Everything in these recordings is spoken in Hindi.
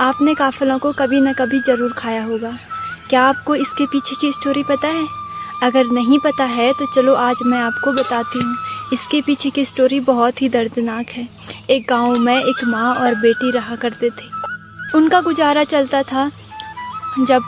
आपने काफ़लों को कभी न कभी ज़रूर खाया होगा। क्या आपको इसके पीछे की स्टोरी पता है? अगर नहीं पता है तो चलो आज मैं आपको बताती हूँ। इसके पीछे की स्टोरी बहुत ही दर्दनाक है। एक गांव में एक माँ और बेटी रहा करते थे। उनका गुजारा चलता था जब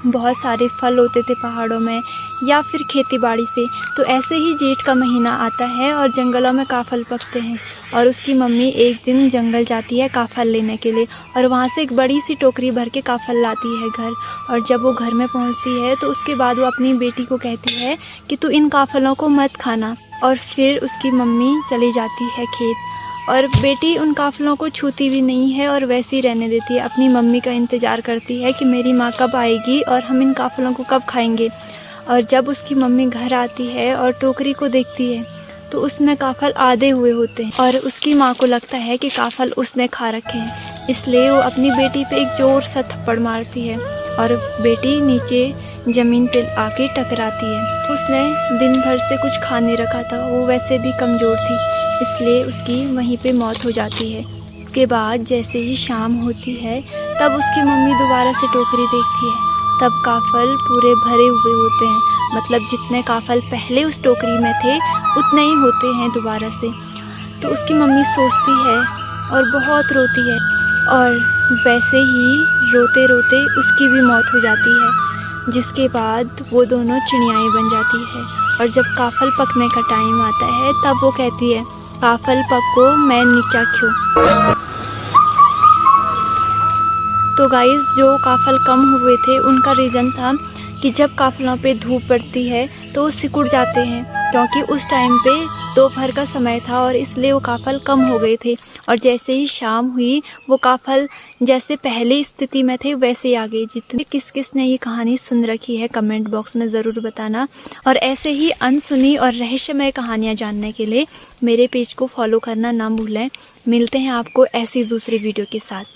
बहुत सारे फल होते थे पहाड़ों में या फिर खेती बाड़ी से। तो ऐसे ही जेठ का महीना आता है और जंगलों में काफ़ल पकते हैं और उसकी मम्मी एक दिन जंगल जाती है काफ़ल लेने के लिए और वहाँ से एक बड़ी सी टोकरी भर के काफ़ल लाती है घर। और जब वो घर में पहुँचती है तो उसके बाद वो अपनी बेटी को कहती है कि तू इन काफ़लों को मत खाना। और फिर उसकी मम्मी चली जाती है खेत और बेटी उन काफ़लों को छूती भी नहीं है और वैसे ही रहने देती है। अपनी मम्मी का इंतज़ार करती है कि मेरी माँ कब आएगी और हम इन काफ़लों को कब खाएंगे। और जब उसकी मम्मी घर आती है और टोकरी को देखती है तो उसमें काफ़ल आधे हुए होते हैं और उसकी माँ को लगता है कि काफ़ल उसने खा रखे हैं। इसलिए वो अपनी बेटी पे एक ज़ोर सा थप्पड़ मारती है और बेटी नीचे ज़मीन पे आके टकराती है। उसने दिन भर से कुछ खा नहीं रखा था, वो वैसे भी कमज़ोर थी, इसलिए उसकी वहीं पे मौत हो जाती है। उसके बाद जैसे ही शाम होती है तब उसकी मम्मी दोबारा से टोकरी देखती है, तब काफ़ल पूरे भरे हुए होते हैं। मतलब जितने काफ़ल पहले उस टोकरी में थे उतने ही होते हैं दोबारा से। तो उसकी मम्मी सोचती है और बहुत रोती है और वैसे ही रोते रोते उसकी भी मौत हो जाती है। जिसके बाद वो दोनों चिड़ियाएँ बन जाती है और जब काफ़ल पकने का टाइम आता है तब वो कहती है काफ़ल पको मैं नीचा क्यों। तो गाइस जो काफ़ल कम हुए थे उनका रीज़न था कि जब काफ़लों पे धूप पड़ती है तो वो सिकुड़ जाते हैं, क्योंकि उस टाइम पे दोपहर का समय था और इसलिए वो काफ़ल कम हो गए थे। और जैसे ही शाम हुई वो काफ़ल जैसे पहले स्थिति में थे वैसे ही आ गए। जितने किस ने ये कहानी सुन रखी है कमेंट बॉक्स में ज़रूर बताना। और ऐसे ही अनसुनी और रहस्यमय कहानियाँ जानने के लिए मेरे पेज को फॉलो करना ना भूलें। मिलते हैं आपको ऐसी दूसरी वीडियो के साथ।